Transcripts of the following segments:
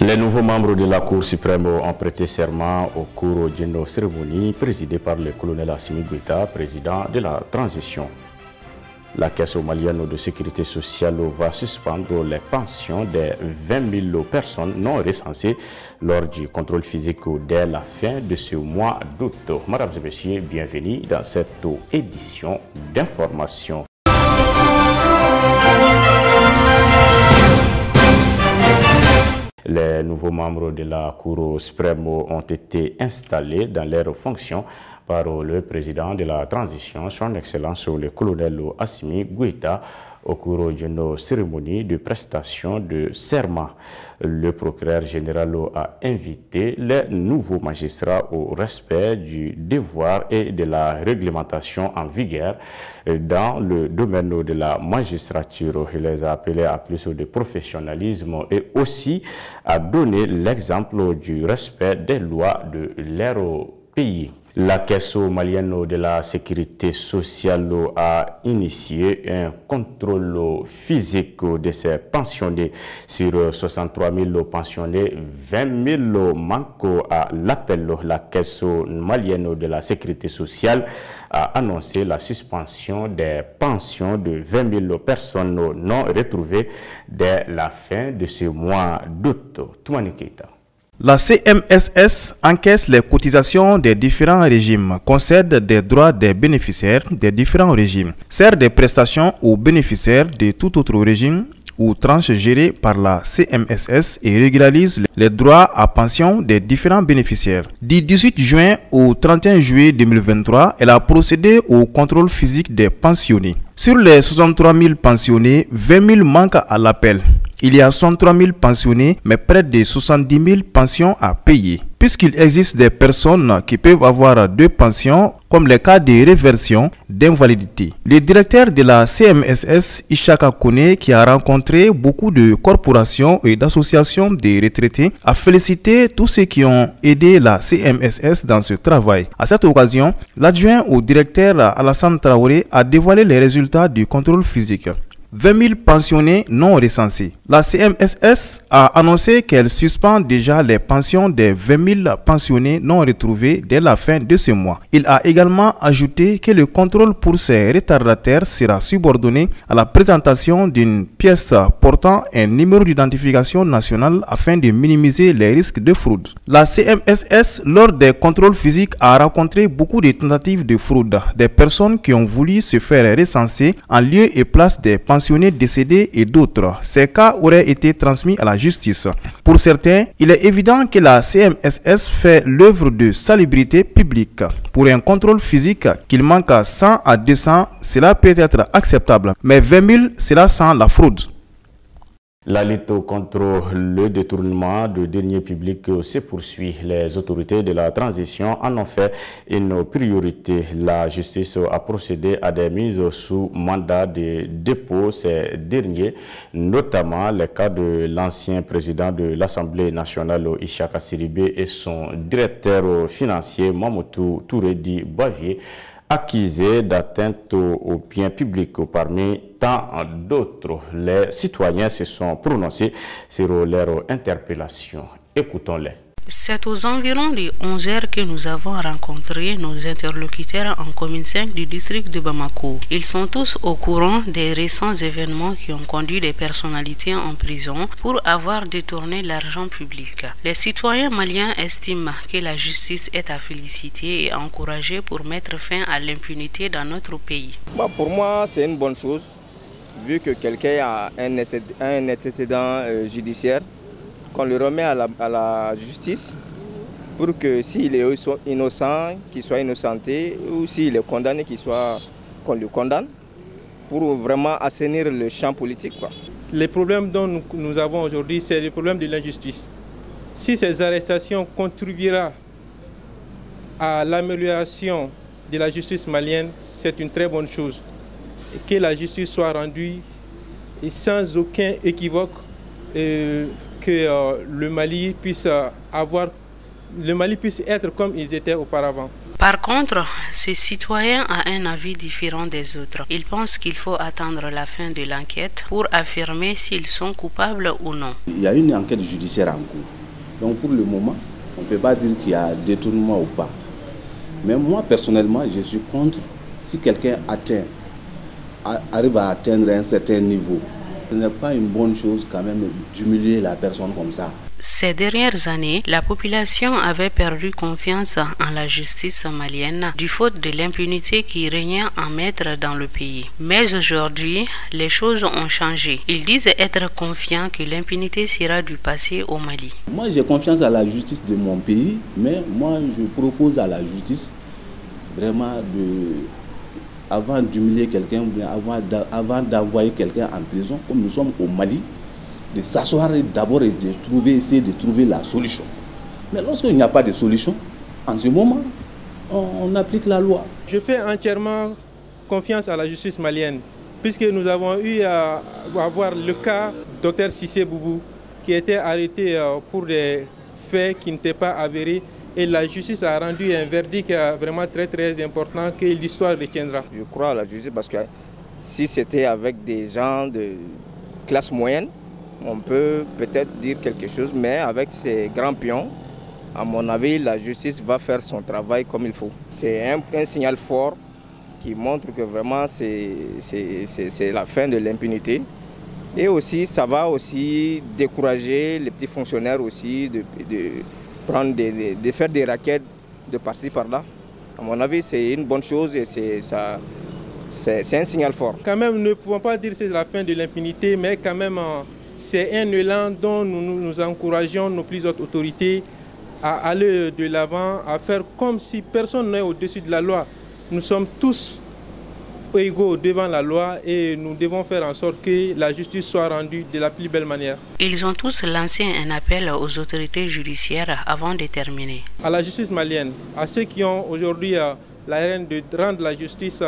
Les nouveaux membres de la Cour suprême ont prêté serment au cours d'une cérémonie présidée par le colonel Assimi Goïta, président de la transition. La Caisse malienne de sécurité sociale va suspendre les pensions des 20 000 personnes non recensées lors du contrôle physique dès la fin de ce mois d'août. Mesdames et messieurs, bienvenue dans cette édition d'information. Les nouveaux membres de la Cour suprême ont été installés dans leurs fonctions par le président de la transition, son Excellence le colonel Assimi Goïta, au cours d'une cérémonie de prestation de serment. Le procureur général a invité les nouveaux magistrats au respect du devoir et de la réglementation en vigueur dans le domaine de la magistrature. Il les a appelés à plus de professionnalisme et aussi à donner l'exemple du respect des lois de leur pays. La Caisse malienne de la sécurité sociale a initié un contrôle physique de ses pensionnés. Sur 63 000 pensionnés, 20 000 manquent à l'appel. La Caisse malienne de la sécurité sociale a annoncé la suspension des pensions de 20 000 personnes non retrouvées dès la fin de ce mois d'août. Toumani Keita. La CMSS encaisse les cotisations des différents régimes, concède des droits des bénéficiaires des différents régimes, sert des prestations aux bénéficiaires de tout autre régime ou tranches gérées par la CMSS et régularise les droits à pension des différents bénéficiaires. Du 18 juin au 31 juillet 2023, elle a procédé au contrôle physique des pensionnés. Sur les 63 000 pensionnés, 20 000 manquent à l'appel. Il y a 63 000 pensionnés, mais près de 70 000 pensions à payer. Puisqu'il existe des personnes qui peuvent avoir deux pensions, comme les cas de réversion d'invalidité. Le directeur de la CMSS, Ishaka Kone, qui a rencontré beaucoup de corporations et d'associations de retraités, a félicité tous ceux qui ont aidé la CMSS dans ce travail. À cette occasion, l'adjoint au directeur Alassane Traoré a dévoilé les résultats du contrôle physique. 20 000 pensionnés non recensés. La CMSS a annoncé qu'elle suspend déjà les pensions des 20 000 pensionnés non retrouvés dès la fin de ce mois. Il a également ajouté que le contrôle pour ces retardataires sera subordonné à la présentation d'une pièce portant un numéro d'identification national afin de minimiser les risques de fraude. La CMSS, lors des contrôles physiques, a rencontré beaucoup de tentatives de fraude. Des personnes qui ont voulu se faire recenser en lieu et place des pensionnés décédés et d'autres. Ces cas auraient été transmis à la justice. Pour certains, il est évident que la CMSS fait l'œuvre de salubrité publique. Pour un contrôle physique qu'il manque 100 à 200, cela peut être acceptable. Mais 20 000, cela sent la fraude. La lutte contre le détournement de deniers publics se poursuit. Les autorités de la transition en ont fait une priorité. La justice a procédé à des mises sous mandat de dépôt ces derniers, notamment le cas de l'ancien président de l'Assemblée nationale, Ishaka Siribé, et son directeur financier, Mamoudou Touredi Bavier, accusés d'atteinte aux biens publics. Parmi tant d'autres, les citoyens se sont prononcés sur leur interpellation. Écoutons-les. C'est aux environs de 11 heures que nous avons rencontré nos interlocuteurs en commune 5 du district de Bamako. Ils sont tous au courant des récents événements qui ont conduit des personnalités en prison pour avoir détourné l'argent public. Les citoyens maliens estiment que la justice est à féliciter et à encourager pour mettre fin à l'impunité dans notre pays. Pour moi, c'est une bonne chose, vu que quelqu'un a un antécédent judiciaire, qu'on le remet à la justice pour que s'il est innocent, qu'il soit innocenté, ou s'il est condamné, qu'on le condamne, pour vraiment assainir le champ politique, quoi. Les problèmes dont nous avons aujourd'hui, c'est le problème de l'injustice. Si ces arrestations contribueront à l'amélioration de la justice malienne, c'est une très bonne chose. Et que la justice soit rendue et sans aucun équivoque, que le Mali puisse être comme ils étaient auparavant. Par contre, ce citoyen a un avis différent des autres. Il pense qu'il faut attendre la fin de l'enquête pour affirmer s'ils sont coupables ou non. Il y a une enquête judiciaire en cours. Donc pour le moment, on ne peut pas dire qu'il y a détournement ou pas. Mais moi, personnellement, je suis contre si quelqu'un arrive à atteindre un certain niveau. Ce n'est pas une bonne chose quand même d'humilier la personne comme ça. Ces dernières années, la population avait perdu confiance en la justice malienne du fait de l'impunité qui régnait en maître dans le pays. Mais aujourd'hui, les choses ont changé. Ils disent être confiants que l'impunité sera du passé au Mali. Moi, j'ai confiance à la justice de mon pays, mais moi, je propose à la justice vraiment avant d'humilier quelqu'un, avant d'envoyer quelqu'un en prison, comme nous sommes au Mali, de s'asseoir d'abord et essayer de trouver la solution. Mais lorsqu'il n'y a pas de solution, en ce moment, on applique la loi. Je fais entièrement confiance à la justice malienne, puisque nous avons eu à voir le cas du Dr Cissé Boubou, qui était arrêté pour des faits qui n'étaient pas avérés. Et la justice a rendu un verdict vraiment très très important que l'histoire retiendra. Je crois à la justice parce que si c'était avec des gens de classe moyenne, on peut peut-être dire quelque chose, mais avec ces grands pions, à mon avis, la justice va faire son travail comme il faut. C'est un signal fort qui montre que vraiment c'est la fin de l'impunité. Et aussi, ça va aussi décourager les petits fonctionnaires aussi de faire des raquettes de par-ci par-là. À mon avis, c'est une bonne chose et c'est un signal fort. Quand même, nous ne pouvons pas dire que c'est la fin de l'impunité, mais quand même, c'est un élan dont nous encourageons nos plus hautes autorités à aller de l'avant, à faire comme si personne n'est au-dessus de la loi. Nous sommes tous égaux devant la loi et nous devons faire en sorte que la justice soit rendue de la plus belle manière. Ils ont tous lancé un appel aux autorités judiciaires avant de terminer. À la justice malienne, à ceux qui ont aujourd'hui la haine de rendre la justice,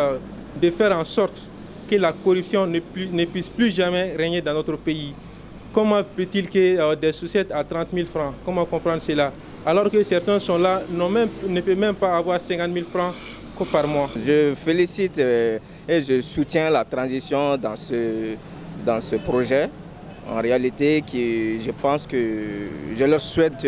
de faire en sorte que la corruption ne puisse plus jamais régner dans notre pays. Comment peut-il que des sucettes à 30 000 francs, comment comprendre cela? Alors que certains sont là, ne peuvent même pas avoir 50 000 francs par mois. Je félicite et je soutiens la transition dans ce projet. En réalité, je pense que je leur souhaite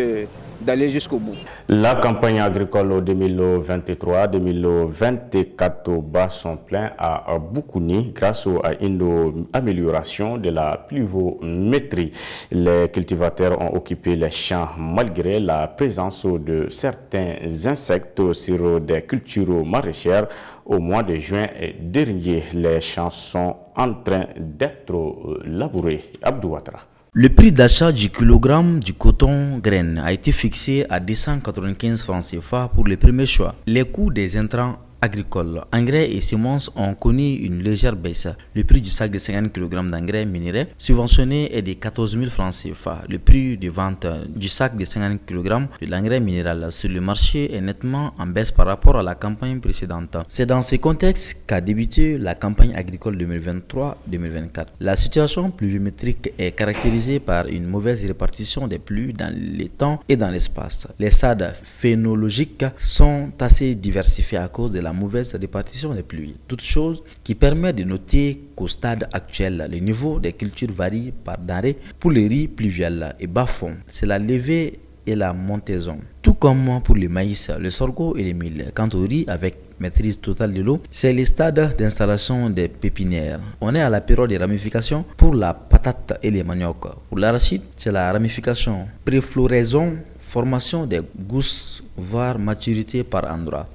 d'aller jusqu'au bout. La campagne agricole 2023-2024 bat son plein à Boukouni grâce à une amélioration de la pluviométrie. Les cultivateurs ont occupé les champs malgré la présence de certains insectes sur des cultures maraîchères. Au mois de juin dernier, les champs sont en train d'être labourés. Abdou Ouattara. Le prix d'achat du kilogramme du coton graine a été fixé à 295 francs CFA pour le premier choix. Les coûts des intrants agricoles, engrais et semences ont connu une légère baisse. Le prix du sac de 50 kg d'engrais minéraux subventionné est de 14 000 francs CFA. Le prix de vente du sac de 50 kg de l'engrais minéral sur le marché est nettement en baisse par rapport à la campagne précédente. C'est dans ce contexte qu'a débuté la campagne agricole 2023-2024. La situation pluviométrique est caractérisée par une mauvaise répartition des pluies dans le temps et dans l'espace. Les stades phénologiques sont assez diversifiés à cause de la mauvaise répartition des pluies. Toute chose qui permet de noter qu'au stade actuel, le niveau des cultures varie par denrée pour les riz pluvial et bas-fond. C'est la levée et la montaison. Tout comme pour le maïs, le sorgho et les milles. Quant au riz, avec maîtrise totale de l'eau, c'est les stades d'installation des pépinières. On est à la période de ramification pour la patate et les maniocs. Pour l'arachide, c'est la ramification, préfloraison, formation des gousses, voire maturité par endroit.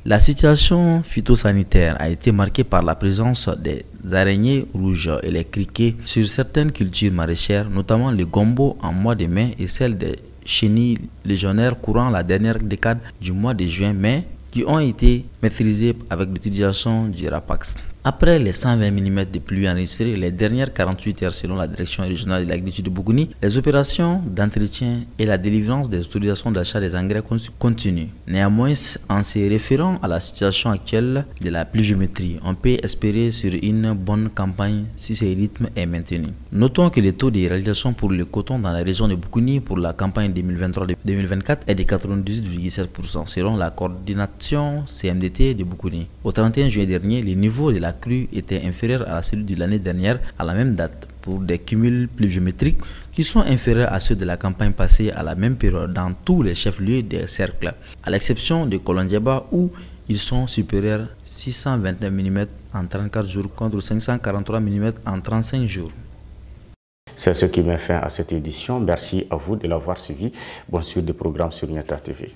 La situation phytosanitaire a été marquée par la présence des araignées rouges et les criquets sur certaines cultures maraîchères, notamment le gombo en mois de mai et celle des chenilles légionnaires courant la dernière décade du mois de juin-mai qui ont été maîtrisées avec l'utilisation du Rapax. Après les 120 mm de pluie enregistrées les dernières 48 heures selon la direction régionale de l'agriculture de Bougouni, les opérations d'entretien et la délivrance des autorisations d'achat des engrais continuent. Néanmoins, en se référant à la situation actuelle de la pluviométrie, on peut espérer sur une bonne campagne si ce rythme est maintenu. Notons que le taux de réalisation pour le coton dans la région de Bougouni pour la campagne 2023-2024 est de 98,7% selon la coordination CMDT de Bougouni. Au 31 juillet dernier, le niveau de la crue était inférieur à celui de l'année dernière à la même date pour des cumuls pluviométriques qui sont inférieurs à ceux de la campagne passée à la même période dans tous les chefs-lieux des cercles, à l'exception de Kolondiaba où ils sont supérieurs 621 mm en 34 jours contre 543 mm en 35 jours. C'est ce qui met fin à cette édition. Merci à vous de l'avoir suivi. Bonne suite de programmes sur Niata TV.